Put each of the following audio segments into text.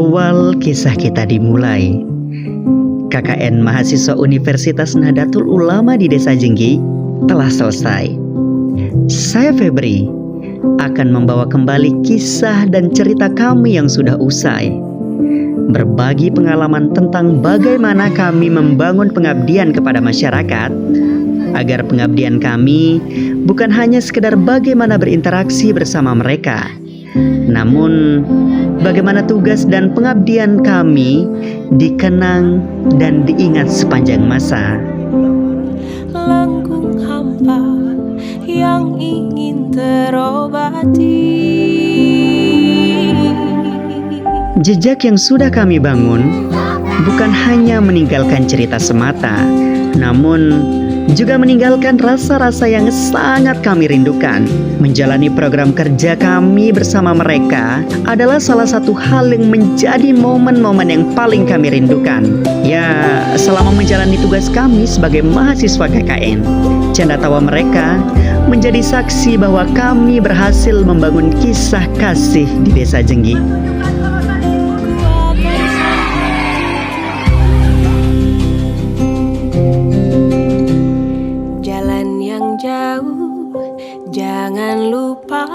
Awal kisah kita dimulai. KKN Mahasiswa Universitas Nahdlatul Ulama di Desa Jenggi telah selesai. Saya Febri akan membawa kembali kisah dan cerita kami yang sudah usai. Berbagi pengalaman tentang bagaimana kami membangun pengabdian kepada masyarakat, agar pengabdian kami bukan hanya sekedar bagaimana berinteraksi bersama mereka, namun bagaimana tugas dan pengabdian kami dikenang dan diingat sepanjang masa. Langkung hampa yang ingin terobati. Jejak yang sudah kami bangun bukan hanya meninggalkan cerita semata, namun juga meninggalkan rasa-rasa yang sangat kami rindukan. Menjalani program kerja kami bersama mereka adalah salah satu hal yang menjadi momen-momen yang paling kami rindukan. Ya, selama menjalani tugas kami sebagai mahasiswa KKN, canda tawa mereka menjadi saksi bahwa kami berhasil membangun kisah kasih di Desa Jenggi. Jangan lupa.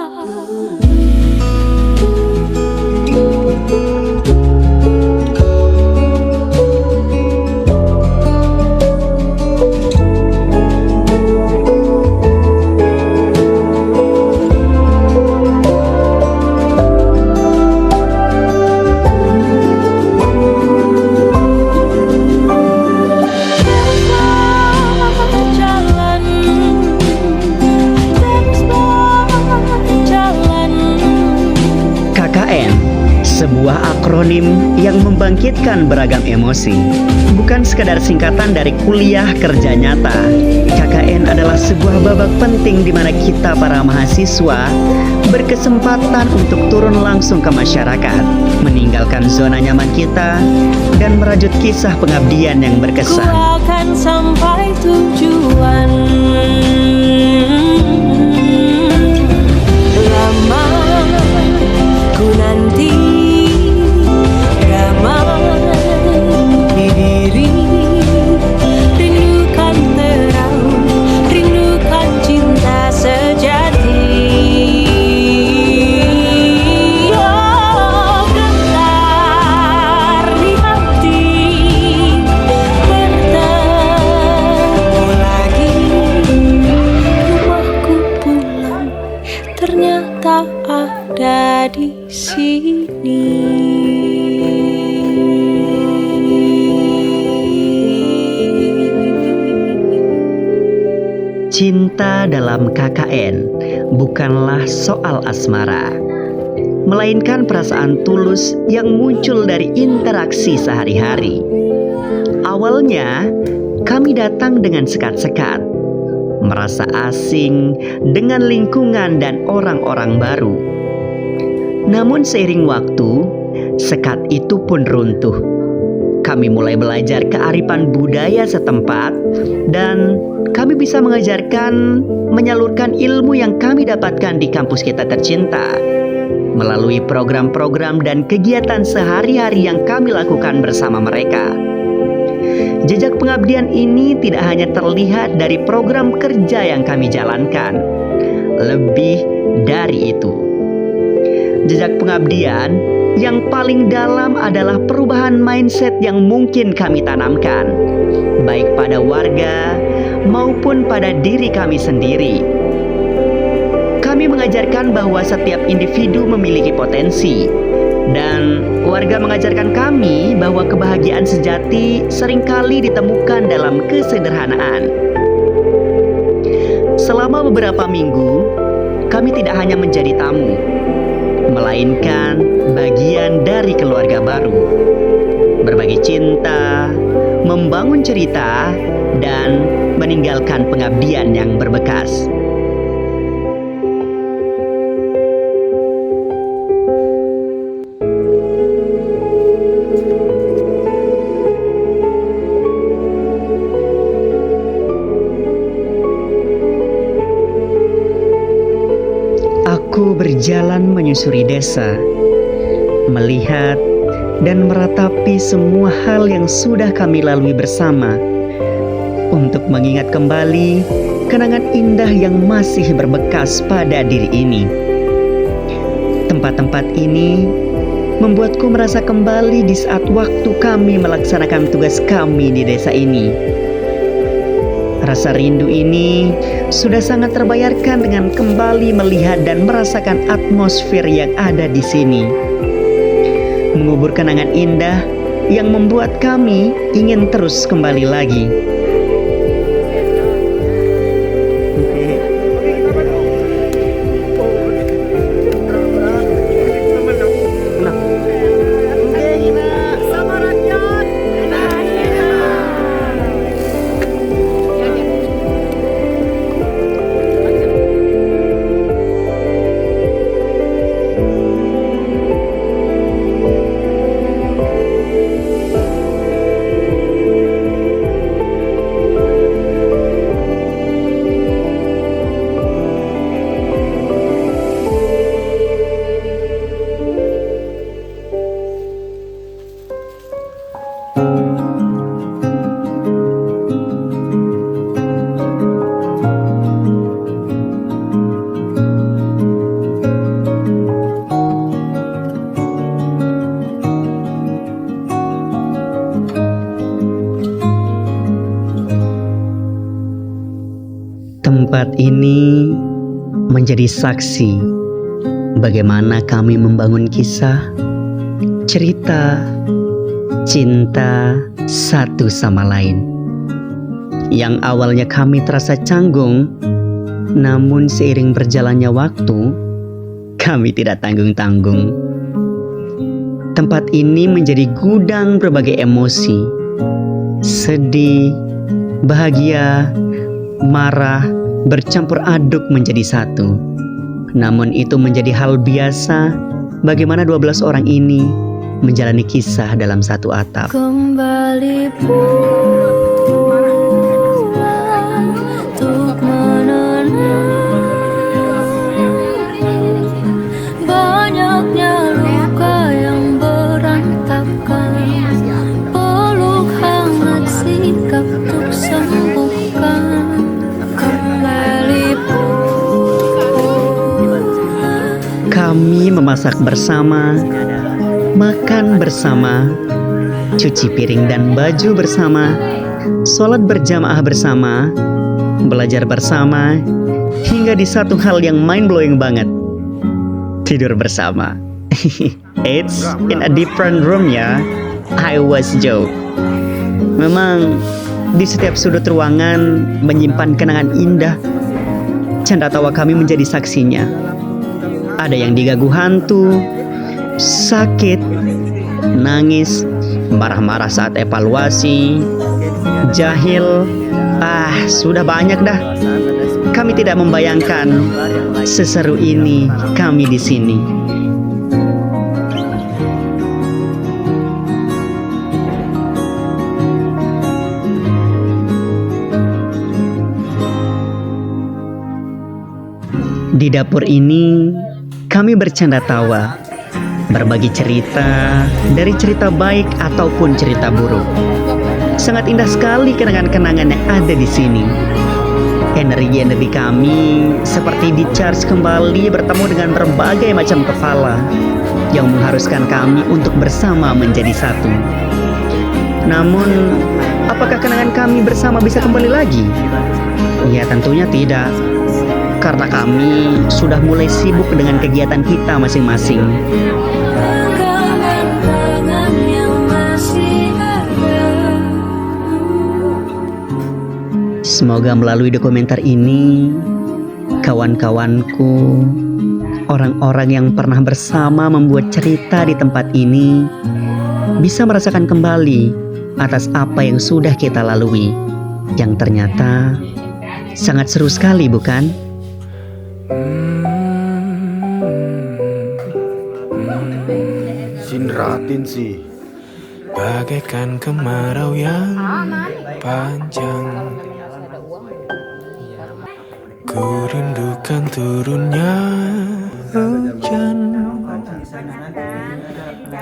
Sebuah akronim yang membangkitkan beragam emosi. Bukan sekadar singkatan dari kuliah kerja nyata. KKN adalah sebuah babak penting di mana kita para mahasiswa berkesempatan untuk turun langsung ke masyarakat, meninggalkan zona nyaman kita, dan merajut kisah pengabdian yang berkesan. Ku akan sampai tujuan. Lama ku nanti ada di sini. Cinta dalam KKN bukanlah soal asmara, melainkan perasaan tulus yang muncul dari interaksi sehari-hari. Awalnya, kami datang dengan sekat-sekat, merasa asing dengan lingkungan dan orang-orang baru. Namun seiring waktu, sekat itu pun runtuh. Kami mulai belajar kearifan budaya setempat dan kami bisa menyalurkan ilmu yang kami dapatkan di kampus kita tercinta melalui program-program dan kegiatan sehari-hari yang kami lakukan bersama mereka. Jejak pengabdian ini tidak hanya terlihat dari program kerja yang kami jalankan, lebih dari itu. Jejak pengabdian yang paling dalam adalah perubahan mindset yang mungkin kami tanamkan, baik pada warga maupun pada diri kami sendiri. Kami mengajarkan bahwa setiap individu memiliki potensi, dan warga mengajarkan kami bahwa kebahagiaan sejati seringkali ditemukan dalam kesederhanaan. Selama beberapa minggu, kami tidak hanya menjadi tamu, melainkan bagian dari keluarga baru. Berbagi cinta, membangun cerita, dan meninggalkan pengabdian yang berbekas. Aku berjalan menyusuri desa, melihat dan meratapi semua hal yang sudah kami lalui bersama untuk mengingat kembali kenangan indah yang masih berbekas pada diri ini. Tempat-tempat ini membuatku merasa kembali di saat waktu kami melaksanakan tugas kami di desa ini. Rasa rindu ini sudah sangat terbayarkan dengan kembali melihat dan merasakan atmosfer yang ada di sini. Mengubur kenangan indah yang membuat kami ingin terus kembali lagi. Tempat ini menjadi saksi bagaimana kami membangun kisah, cerita, cinta satu sama lain. Yang awalnya kami terasa canggung, namun seiring berjalannya waktu, kami tidak tanggung-tanggung. Tempat ini menjadi gudang berbagai emosi, sedih, bahagia, marah, bercampur aduk menjadi satu. Namun itu menjadi hal biasa bagaimana 12 orang ini menjalani kisah dalam satu atap. Kembali pulang untuk menenang banyaknya luka yang berantakan, peluk hangat sikap untuk sembuhkan. Kembali pulang. Kami memasak bersama, makan bersama, cuci piring dan baju bersama, sholat berjamaah bersama, belajar bersama, hingga di satu hal yang mind-blowing banget, tidur bersama. It's in a different room ya. I was joke. Memang di setiap sudut ruangan menyimpan kenangan indah. Canda tawa kami menjadi saksinya. Ada yang diganggu hantu, sakit, nangis, marah-marah saat evaluasi, jahil. Sudah banyak dah. Kami tidak membayangkan seseru ini kami di sini. Di dapur ini kami bercanda tawa, berbagi cerita, dari cerita baik ataupun cerita buruk. Sangat indah sekali kenangan-kenangan yang ada di sini. Energi-energi kami seperti di-charge kembali bertemu dengan berbagai macam kepala yang mengharuskan kami untuk bersama menjadi satu. Namun, apakah kenangan kami bersama bisa kembali lagi? Ya, tentunya tidak. Karena kami sudah mulai sibuk dengan kegiatan kita masing-masing. Kenangan yang masih ada. Semoga melalui dokumenter ini, kawan-kawanku, orang-orang yang pernah bersama membuat cerita di tempat ini, bisa merasakan kembali atas apa yang sudah kita lalui, yang ternyata sangat seru sekali, bukan? Sinratin sih. Bagaikan kemarau yang panjang, ku rindukan turunnya hujan.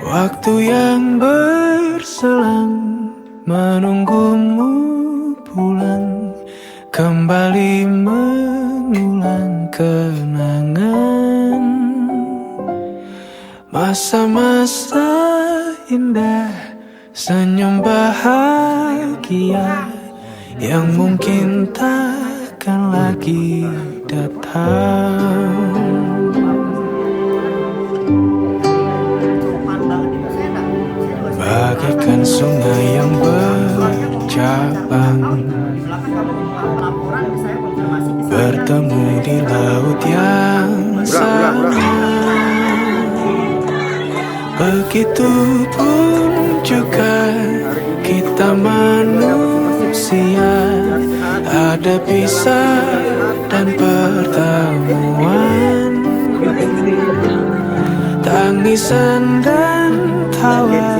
Waktu yang berselang menunggumu pulang, kembali mengulang kenangan masa-masa indah, senyum bahagia yang mungkin takkan lagi datang. Bagaikan sungai yang bercabang, bertemu di laut yang sama. Begitupun juga kita manusia, ada pisah dan pertemuan, tangisan dan tawa,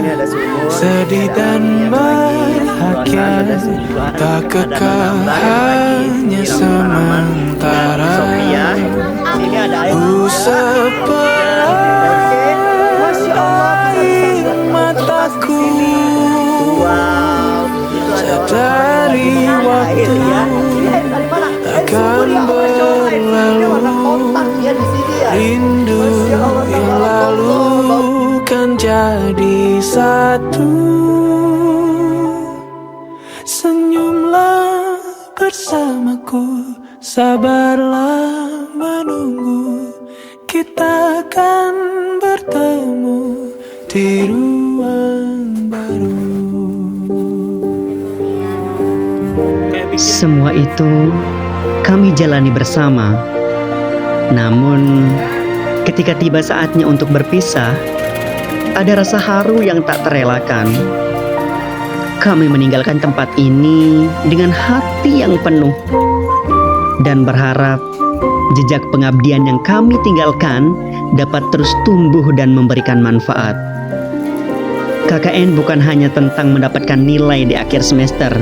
sedih dan bahagia, tak kekal hanya sementara. Usap air mataku, sadari waktu akan berlalu, rindu yang lalu kan jadi satu. Senyumlah bersamaku, sabarlah menunggu, kita akan bertemu di ruang baru. Semua itu kami jalani bersama. Namun, ketika tiba saatnya untuk berpisah, ada rasa haru yang tak terelakkan. Kami meninggalkan tempat ini dengan hati yang penuh dan berharap jejak pengabdian yang kami tinggalkan dapat terus tumbuh dan memberikan manfaat. KKN bukan hanya tentang mendapatkan nilai di akhir semester,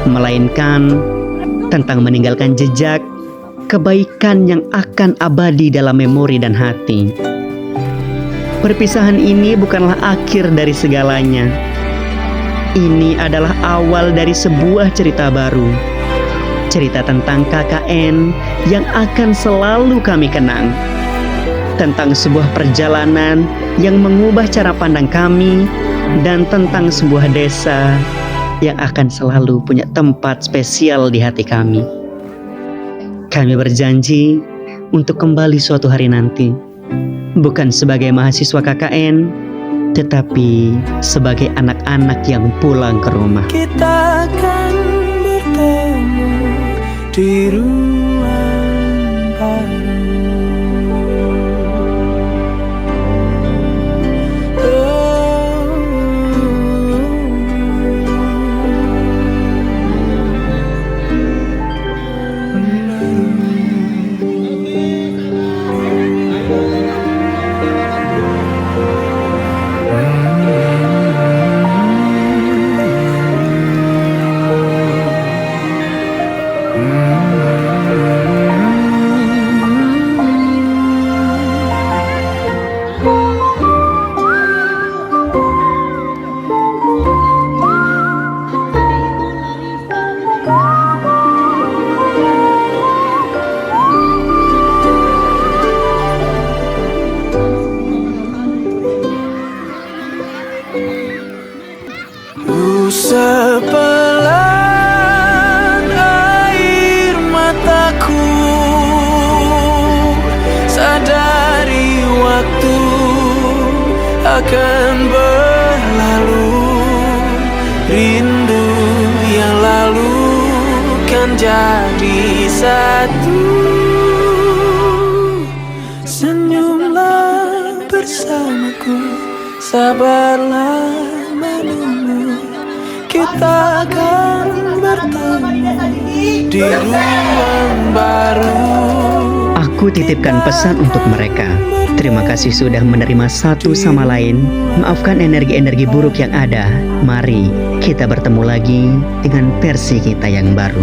melainkan tentang meninggalkan jejak kebaikan yang akan abadi dalam memori dan hati. Perpisahan ini bukanlah akhir dari segalanya. Ini adalah awal dari sebuah cerita baru. Cerita tentang KKN yang akan selalu kami kenang. Tentang sebuah perjalanan yang mengubah cara pandang kami, dan tentang sebuah desa yang akan selalu punya tempat spesial di hati kami. Kami berjanji untuk kembali suatu hari nanti, bukan sebagai mahasiswa KKN, tetapi sebagai anak-anak yang pulang ke rumah. Kita akan bertemu di ruang baru. Sepelan air mataku, sadari waktu akan berlalu, rindu yang lalu kan jadi satu. Senyumlah bersamaku, sabarlah menunggu, kita akan bertemu di ruang baru. Aku titipkan pesan untuk mereka. Terima kasih sudah menerima satu sama lain. Maafkan energi-energi buruk yang ada. Mari kita bertemu lagi dengan versi kita yang baru.